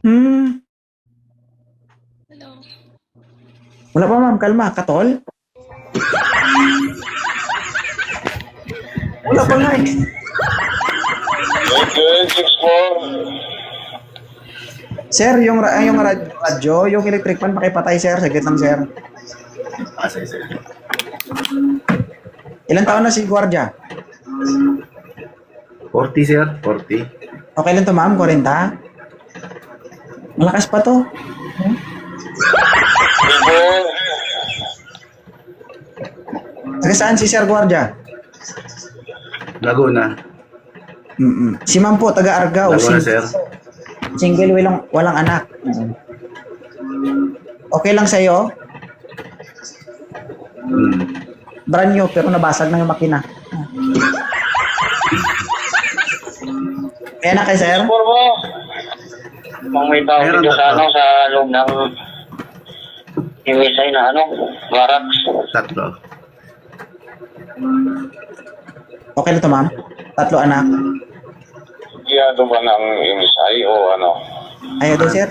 Hmm. Hello. Wala pa ma'am, kalma. Katol? Wala pa nga eh. 8864. Sir, yung radyo, yung electric fan, pakipatay sir. Saglit lang sir. Sige. Ilan taon na si Guardia? 40, sir. 40. Okay lang to ma'am, 40? Malakas pa to. Taga saan si Sir Guardia? Laguna. Si ma'am po, taga Argao. Laguna, sir. Single, walang anak. Okay lang sa'yo? Brand new, pero nabasag na yung makina. Kaya na kay sir? Por mo. Kung may tao Meron dito sa na to. sa loob ng MSI na barracks. Tatlo. Okay lang to ma'am? 3 anak. Giyado ba ng MSI o Ayaw daw sir?